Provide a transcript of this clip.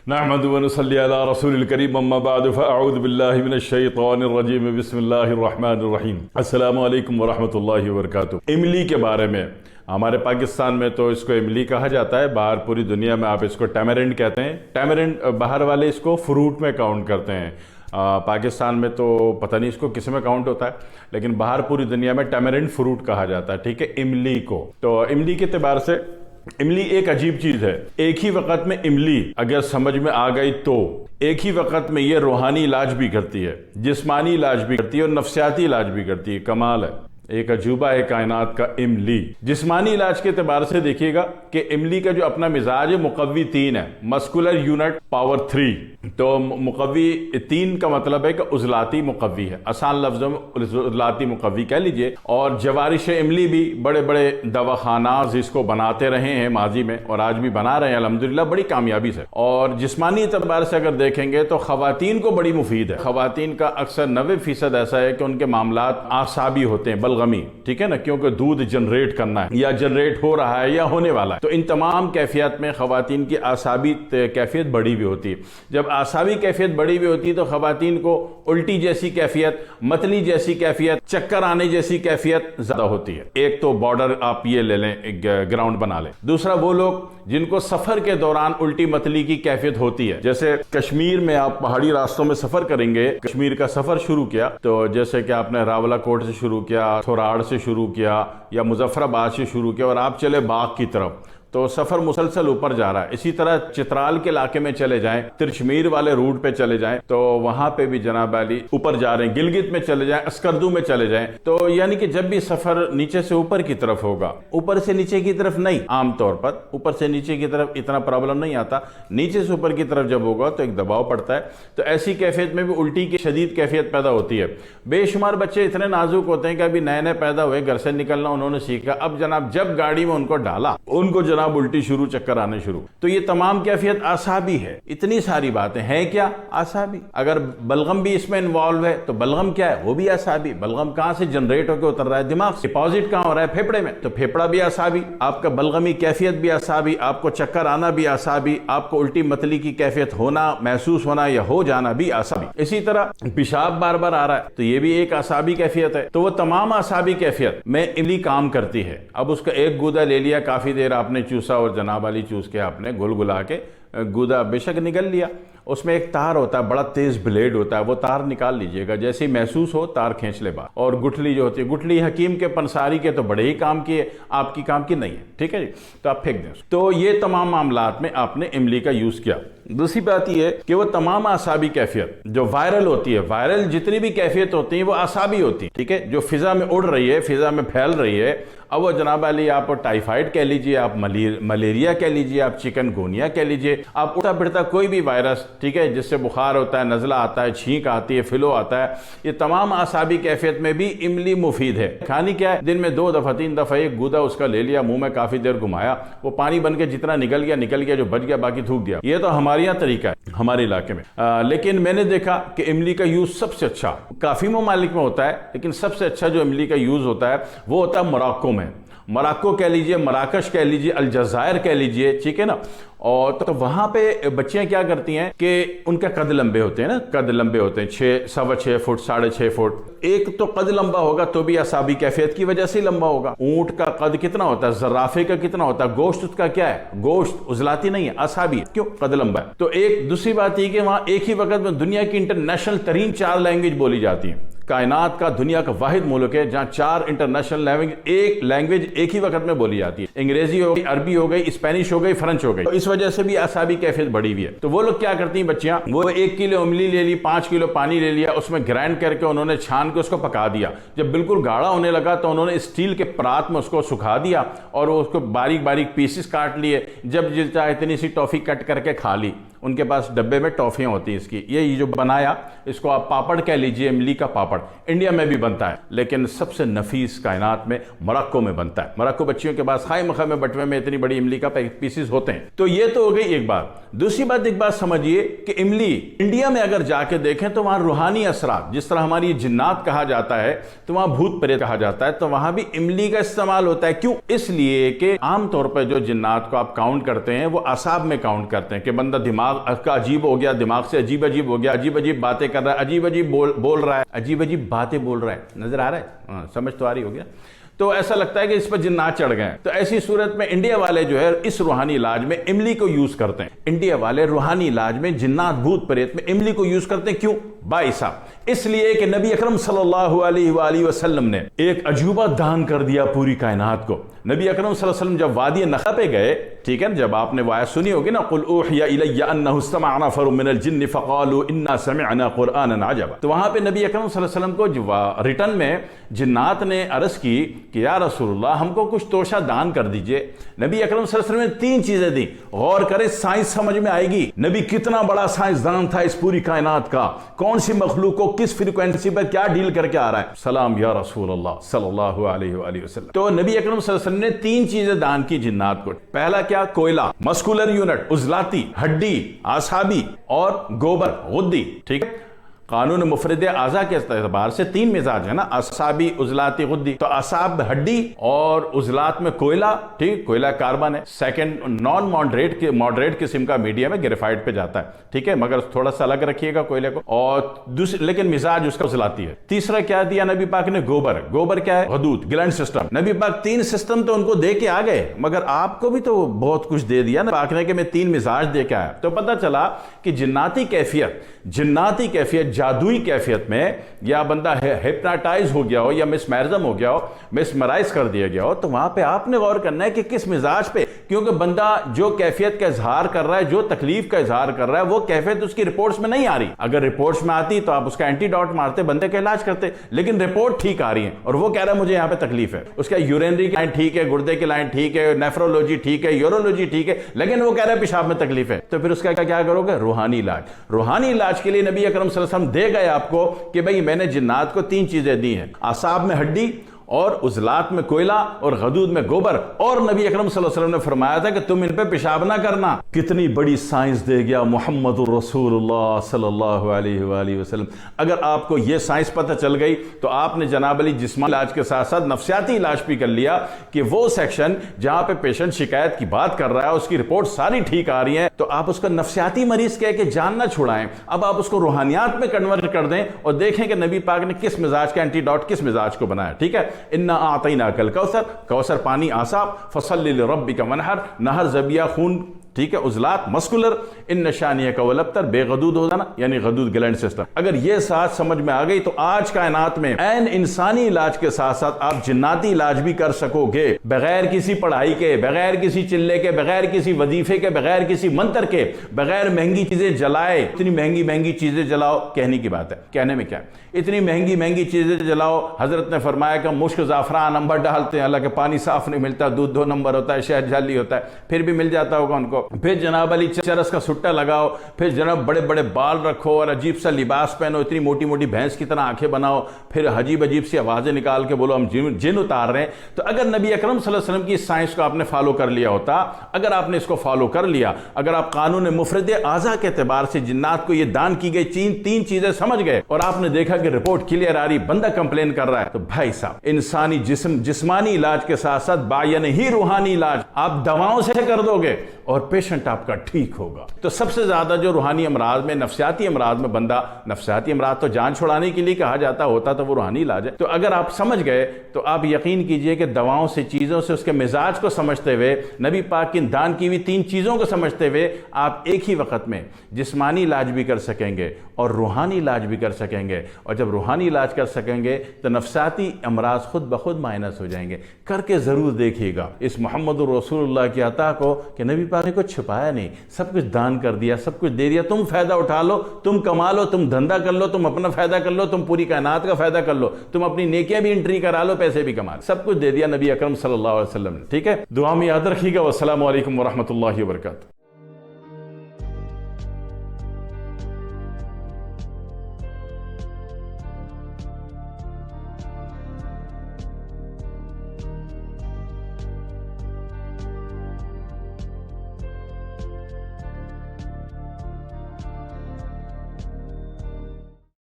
نحمد ونصلي على رسول الكريم اما بعد فاعوذ بالله من الشیطان الرجیم بسم اللہ الرحمن الرحیم السلام علیکم ورحمۃ اللہ وبرکاتہ۔ املی کے بارے میں ہمارے پاکستان میں تو اس کو املی کہا جاتا ہے، باہر پوری دنیا میں آپ اس کو ٹیمرنڈ کہتے ہیں۔ ٹیمرنڈ باہر والے اس کو فروٹ میں کاؤنٹ کرتے ہیں، پاکستان میں تو پتہ نہیں اس کو کس میں کاؤنٹ ہوتا ہے، لیکن باہر پوری دنیا میں ٹیمرنڈ فروٹ کہا جاتا ہے، ٹھیک ہے، املی کو۔ تو املی کے اعتبار سے املی ایک عجیب چیز ہے۔ ایک ہی وقت میں املی اگر سمجھ میں آ گئی تو ایک ہی وقت میں یہ روحانی علاج بھی کرتی ہے، جسمانی علاج بھی کرتی ہے اور نفسیاتی علاج بھی کرتی ہے۔ کمال ہے، ایک عجوبہ ہے کائنات کا املی۔ جسمانی علاج کے اعتبار سے دیکھیے گا کہ املی کا جو اپنا مزاج ہے مقوی 3 ہے، مسکولر یونٹ پاور 3۔ تو مقوی 3 کا مطلب ہے کہ عضلاتی مقوی ہے، آسان لفظوں میں عضلاتی مقوی کہہ لیجئے۔ اور جوارش املی بھی بڑے بڑے دواخانات اس کو بناتے رہے ہیں ماضی میں، اور آج بھی بنا رہے ہیں الحمدللہ بڑی کامیابی سے۔ اور جسمانی اعتبار سے اگر دیکھیں گے تو خواتین کو بڑی مفید ہے۔ خواتین کا اکثر 90% ایسا ہے کہ ان کے معاملات اعصابی ہوتے ہیں، بلغمی، ٹھیک ہے نا، کیونکہ دودھ جنریٹ کرنا ہے یا جنریٹ ہو رہا ہے یا ہونے والا ہے۔ تو ان تمام کیفیت میں خواتین کی اعصابی کیفیت بڑی بھی ہوتی ہے۔ جب اعصابی کیفیت بڑی بھی ہوتی ہے تو خواتین کو الٹی جیسی کیفیت، متلی جیسی کیفیت، چکر آنے جیسی کیفیت زیادہ ہوتی ہے۔ ایک تو بارڈر آپ یہ لے لیں، ایک گراؤنڈ بنا لیں۔ دوسرا وہ لوگ جن کو سفر کے دوران الٹی متلی کی کیفیت ہوتی ہے، جیسے کشمیر میں آپ پہاڑی راستوں میں سفر کریں گے، کشمیر کا سفر شروع کیا تو جیسے کہ آپ نے راولہ کوٹ سے شروع کیا، تھوراڑ سے شروع کیا یا مظفر آباد سے شروع کیا اور آپ چلے باغ کی طرف، تو سفر مسلسل اوپر جا رہا ہے۔ اسی طرح چترال کے علاقے میں چلے جائیں، ترشمیر والے روٹ پہ چلے جائیں تو وہاں پہ بھی جناب علی اوپر جا رہے ہیں، گلگت میں چلے جائیں، اسکردو میں چلے جائیں۔ تو یعنی کہ جب بھی سفر نیچے سے اوپر کی طرف ہوگا، اوپر سے نیچے کی طرف نہیں، عام طور پر اوپر سے نیچے کی طرف اتنا پرابلم نہیں آتا، نیچے سے اوپر کی طرف جب ہوگا تو ایک دباؤ پڑتا ہے۔ تو ایسی کیفیت میں بھی الٹی کی شدید کیفیت پیدا ہوتی ہے۔ بے شمار بچے اتنے نازک ہوتے ہیں کہ ابھی نئے نئے پیدا ہوئے، گھر سے نکلنا انہوں نے سیکھا، اب جناب جب گاڑی میں ان کو ڈالا ان کو جناب الٹی شروع، چکر آنے شروع۔ تو یہ تمام کیفیت اعصابی ہے۔ اتنی ساری باتیں ہیں کیا؟ اعصابی۔ اگر بلغم بھی اس میں انوالو ہے تو بلغم کیا ہے؟ وہ بھی اعصابی۔ بلغم کہاں سے جنریٹ ہو کے اتر رہا ہے؟ دماغ سے۔ ڈپازٹ کہاں ہو رہا ہے؟ پھیپڑے میں، تو پھیپڑا بھی اعصابی، آپ کا بلغمی کیفیت بھی اعصابی، آپ کو چکر آنا بھی اعصابی، آپ کو الٹی متلی کی کیفیت ہونا، محسوس ہونا یا ہو جانا بھی اعصابی۔ اسی طرح پیشاب بار بار آ رہا ہے تو یہ بھی ایک اعصابی کیفیت ہے۔ تو وہ تمام اعصابی کیفیت میں املی کام کرتی ہے۔ اب اس کا ایک گودا لے لیا، کافی دیر آپ نے چوسا اور جناب والی چوس کے آپ نے گل گلا کے گودا بے شک نکل لیا، اس میں ایک تار ہوتا ہے، بڑا تیز بلیڈ ہوتا ہے، وہ تار نکال لیجئے گا، جیسے ہی محسوس ہو تار کھینچ لے باہر۔ اور گٹھلی جو ہوتی ہے، گٹھلی حکیم کے پنساری کے تو بڑے ہی کام کی ہے، آپ کی کام کی نہیں ہے، ٹھیک ہے جی، تو آپ پھینک دیں۔ تو یہ تمام معاملات میں آپ نے املی کا یوز کیا۔ دوسری بات یہ ہے کہ وہ تمام اعصابی کیفیت جو وائرل ہوتی ہے، وائرل جتنی بھی کیفیت ہوتی ہیں وہ اعصابی ہوتی ہیں، ٹھیک ہے، جو فضا میں اڑ رہی ہے، فضا میں پھیل رہی ہے، اب وہ جناب علی آپ ٹائیفائڈ کہہ لیجئے، آپ ملیریا کہہ لیجئے، آپ چکن گونیا کہہ لیجئے، آپ اڑتا پھرتا کوئی بھی وائرس، ٹھیک ہے، جس سے بخار ہوتا ہے، نزلہ آتا ہے، چھینک آتی ہے، فلو آتا ہے، یہ تمام اعصابی کیفیت میں بھی املی مفید ہے۔ کھانی کیا ہے؟ دن میں 2 دفعہ 3 دفعہ ایک گودا اس کا لے لیا، منہ میں کافی دیر گھمایا، وہ پانی بن کے جتنا نکل گیا، جو بچ گیا باقی تھوک دیا۔ یہ تو ہمارے یہاں طریقہ ہے ہمارے علاقے میں، لیکن میں نے دیکھا کہ املی کا یوز سب سے اچھا کافی ممالک میں ہوتا ہے، لیکن سب سے اچھا جو املی کا یوز ہوتا ہے وہ ہوتا ہے موراکو میں۔ موراکو کہہ لیجئے، مراکش کہہ لیجئے، الجزائر کہہ لیجئے، ٹھیک ہے نا۔ اور تو وہاں پہ بچیاں کیا کرتی ہیں کہ ان کا قد لمبے ہوتے ہیں نا، قد لمبے ہوتے ہیں 6 فٹ 6.5 فٹ۔ ایک تو قد لمبا ہوگا تو بھی اعصابی کیفیت کی وجہ سے لمبا ہوگا۔ اونٹ کا قد کتنا ہوتا ہے، زرافے کا کتنا ہوتا ہے، گوشت اس کا کیا ہے، گوشت عضلاتی نہیں ہے، اعصابی ہے، کیوں؟ قد لمبا ہے۔ تو ایک دوسری بات یہ کہ وہاں ایک ہی وقت میں دنیا کی انٹرنیشنل ترین 4 لینگویج بولی جاتی ہیں۔ کائنات کا دنیا کا واحد ملک ہے جہاں 4 انٹرنیشنل لینگویج ایک ہی وقت میں بولی جاتی ہے۔ انگریزی ہو گئی، عربی ہو گئی، اسپینش ہو گئی، فرنچ ہو گئی۔ تو اس وجہ سے بھی اعصابی کیفیت بڑی ہوئی ہے۔ تو وہ لوگ کیا کرتی ہیں بچیاں، وہ 1 کلو املی لے لی، 5 کلو پانی لے لیا، اس میں گرائنڈ کر کے انہوں نے چھان کے اس کو پکا دیا۔ جب بالکل گاڑھا ہونے لگا تو انہوں نے اسٹیل کے پرات میں اس کو سکھا دیا اور اس کو باریک باریک پیسز کاٹ لیے۔ جب جل چاہے اتنی سی ٹافی کٹ کر کے کھا لی۔ ان کے پاس ڈبے میں ٹافیاں ہوتی ہیں اس کی، یہ جو بنایا اس کو آپ پاپڑ کہہ لیجئے، املی کا پاپڑ انڈیا میں بھی بنتا ہے، لیکن سب سے نفیس کائنات میں موراکو میں بنتا ہے۔ موراکو بچیوں کے پاس خائے مخے میں بٹوے میں اتنی بڑی املی کا پیسز ہوتے ہیں۔ تو یہ تو ہو گئی ایک بات۔ دوسری بات، ایک بات سمجھیے کہ املی انڈیا میں اگر جا کے دیکھیں تو وہاں روحانی اثرات، جس طرح ہماری جنات کہا جاتا ہے تو وہاں بھوت پریت کہا جاتا ہے، تو وہاں بھی املی کا استعمال ہوتا ہے۔ کیوں؟ اس لیے کہ عام طور پر جو جنات کو آپ کاؤنٹ کرتے ہیں وہ اعصاب میں کاؤنٹ کرتے ہیں کہ بندہ دماغ دماغ کا عجیب ہو گیا، دماغ سے عجیب عجیب ہو گیا، عجیب عجیب باتیں کر رہا ہے، عجیب عجیب بول رہا ہے، عجیب عجیب باتیں بول رہا ہے، نظر آ رہا ہے؟ ہاں، سمجھ تو آ رہی ہو گیا؟ تو ایسا لگتا ہے کہ اس پر جنات چڑھ گئے ہیں۔ تو ایسی صورت میں انڈیا والے جو ہے اس روحانی علاج میں املی کو یوز کرتے ہیں۔ انڈیا والے روحانی علاج میں جنات بھوت پریت میں املی کو یوز کرتے ہیں۔ کیوں بھائی صاحب؟ اس لیے کہ نبی اکرم صلی اللہ علیہ وآلہ وسلم نے ایک عجوبہ دان کر دیا پوری کائنات کو۔ نبی اکرم صلی اللہ علیہ وسلم جب وادی نخا پہ گئے، ٹھیک ہے، جب آپ نے وہ آیت سنی ہوگی نا، قل اوحی الی انہ استمع نفر من الجن فقالوا انا سمعنا قرآنا عجبا، تو وہاں پہ نبی اکرم صلی اللہ علیہ وسلم کو ریٹن میں جنات نے عرض کی کہ یا رسول اللہ ہم کو کچھ توشہ دان کر دیجئے۔ نبی اکرم صلی اللہ علیہ وسلم نے 3 چیزیں دی، غور کرے سائنس سمجھ میں آئے گی۔ نبی کتنا بڑا سائنسدان تھا اس پوری کائنات کا، کون سی مخلوق کو کس فریکوینسی پر کیا ڈیل کر کے آ رہا ہے۔ سلام یا رسول اللہ صلی اللہ علیہ وآلہ وسلم۔ تو نبی اکرم صلی اللہ علیہ وسلم نے 3 چیزیں دان کی جنات کو۔ پہلا کیا؟ کوئلہ، مسکولر یونٹ، عضلاتی، ہڈی، اعصابی، اور گوبر، غدی، ٹھیک ہے۔ قانون مفرد اعضاء کے اعتبار سے 3 مزاج ہے نا، اعصابی، عضلاتی، غدی۔ تو اعصاب ہڈی اور عضلات میں کوئلہ، ٹھیک، کوئلہ کاربن ہے۔ سیکنڈ نان ماڈریٹ قسم کا میڈیم ہے، گریفائٹ پہ جاتا ہے، ٹھیک ہے، مگر تھوڑا سا الگ رکھیے گا کوئلے کو، اور لیکن مزاج اس کا عضلاتی ہے۔ تیسرا کیا دیا نبی پاک نے؟ گوبر۔ گوبر کیا ہے؟ غدود، گلینڈ سسٹم۔ نبی پاک 3 سسٹم تو ان کو دے کے آ گئے، مگر آپ کو بھی تو بہت کچھ دے دیا نا پاک نے کہ میں 3 مزاج دے کے آیا۔ تو پتہ چلا کہ جناتی کیفیت جادوئی کیفیت میں، یا بندہ ہپناٹائز ہو گیا ہو، یا مسمرائز ہو گیا ہو، مسمرائز کر دیا گیا ہو، تو وہاں پہ آپ نے غور کرنا ہے کہ کس مزاج پہ، کیونکہ بندہ جو کیفیت کا اظہار کر رہا ہے، جو تکلیف کا اظہار کر رہا ہے، وہ کیفیت اس کی رپورٹس میں نہیں آ رہی۔ اگر رپورٹس میں آتی تو آپ اس کا اینٹی ڈاٹ مارتے، بندے کا علاج کرتے، لیکن رپورٹ ٹھیک آ رہی ہے اور وہ کہہ رہا ہے مجھے یہاں پہ تکلیف ہے، اس کا یورینری کی لائن ٹھیک ہے، گردے کی لائن ٹھیک ہے، نیفرولوجی ٹھیک ہے، یورولوجی ٹھیک ہے، لیکن وہ کہہ رہا ہے پیشاب میں تکلیف ہے، تو پھر اس کا کیا کرو گے؟ روحانی علاج۔ روحانی علاج کے لیے نبی اکرم صلی اللہ علیہ وسلم دے گئے آپ کو کہ بھئی میں نے جنات کو 3 چیزیں دی ہیں، اعصاب میں ہڈی، اور عضلات میں کوئلہ، اور غدود میں گوبر، اور نبی اکرم صلی اللہ علیہ وسلم نے فرمایا تھا کہ تم ان پہ پیشاب نہ کرنا۔ کتنی بڑی سائنس دے گیا محمد الرسول اللہ صلی اللہ علیہ وآلہ وسلم۔ اگر آپ کو یہ سائنس پتہ چل گئی تو آپ نے جناب علی جسمانی علاج کے ساتھ ساتھ نفسیاتی علاج بھی کر لیا، کہ وہ سیکشن جہاں پہ پیشنٹ شکایت کی بات کر رہا ہے، اس کی رپورٹ ساری ٹھیک آ رہی ہیں، تو آپ اس کو نفسیاتی مریض کہہ کے جان نہ چھڑائیں، اب آپ اس کو روحانیات میں کنورٹ کر دیں اور دیکھیں کہ نبی پاک نے کس مزاج کا اینٹی ڈاٹ کس مزاج کو بنایا، ٹھیک ہے۔ انا اعطیناک الکوثر، کوثر پانی، اعصاب، فصلی لربک ونحر، نہر ذبیحہ خون، ٹھیک ہے، عضلات، مسکولر، ان شانیک والابتر، بے غدود ہو جانا یعنی غدود گلینڈ سسٹم۔ اگر یہ ساتھ سمجھ میں آ گئی تو آج کائنات میں عین انسانی علاج کے ساتھ ساتھ آپ جناتی علاج بھی کر سکو گے، بغیر کسی پڑھائی کے، بغیر کسی چلے کے، بغیر کسی وظیفے کے، بغیر کسی منتر کے، بغیر مہنگی چیزیں جلائے۔ اتنی مہنگی چیزیں جلاؤ، کہنے کی بات ہے، کہنے میں کیا ہے، اتنی مہنگی چیزیں جلاؤ۔ حضرت نے فرمایا کہ مشک، زعفران، عنبر ڈالتے ہیں، حالانکہ پانی صاف نہیں ملتا، دودھ 2 نمبر ہوتا ہے، شہد جعلی ہوتا ہے، پھر بھی مل جاتا ہوگا ان کو۔ پھر جناب علی چرس کا سٹا لگاؤ، پھر جناب بڑے بڑے بال رکھو اور عجیب سا لباس پہنو، اتنی موٹی موٹی بھینس کی طرح آنکھیں بناؤ، پھر عجیب سی آوازیں نکال کے بولو ہم جن اتار رہے ہیں۔ تو اگر نبی اکرم صلی اللہ علیہ وسلم کی اس سائنس کو آپ نے فالو کر لیا ہوتا، اگر آپ نے اس کو فالو کر لیا، اگر آپ قانون مفرد اعضاء کے اعتبار سے جنات کو یہ دان کی گئی 3 چیزیں سمجھ گئے، اور آپ نے دیکھا کہ رپورٹ کلیئر آ رہی، بندہ کمپلین کر رہا ہے، تو بھائی صاحب انسانی جسمانی علاج کے ساتھ ساتھ باین ہی روحانی علاج آپ دواؤں سے کر دو گے اور پیشنٹ آپ کا ٹھیک ہوگا۔ تو سب سے زیادہ جو روحانی امراض میں، نفسیاتی امراض میں بندہ، نفسیاتی امراض تو جان چھڑانے کے لیے کہا جاتا ہوتا تو وہ روحانی علاج ہے۔ تو اگر آپ سمجھ گئے تو آپ یقین کیجئے کہ دواؤں سے، چیزوں سے، اس کے مزاج کو سمجھتے ہوئے، نبی پاک کی دان کی ہوئی 3 چیزوں کو سمجھتے ہوئے، آپ ایک ہی وقت میں جسمانی علاج بھی کر سکیں گے اور روحانی علاج بھی کر سکیں گے، اور جب روحانی علاج کر سکیں گے تو نفسیاتی امراض خود بخود مائنس ہو جائیں گے۔ کر کے ضرور دیکھیے گا اس محمد الرسول اللہ کی عطا کو کہ نبی پاک نے کچھ چھپایا نہیں، سب کچھ دان کر دیا، سب کچھ دے دیا۔ تم فائدہ اٹھا لو، تم کما لو، تم دھندا کر لو، تم اپنا فائدہ کر لو، تم پوری کائنات کا فائدہ کر لو، تم اپنی نیکیاں بھی انٹری کرا لو، پیسے بھی کما لو، سب کچھ دے دیا نبی اکرم صلی اللہ علیہ وسلم نے، ٹھیک ہے۔ دعا میں یاد رکھیے گا۔ والسلام علیکم ورحمۃ اللہ وبرکاتہ۔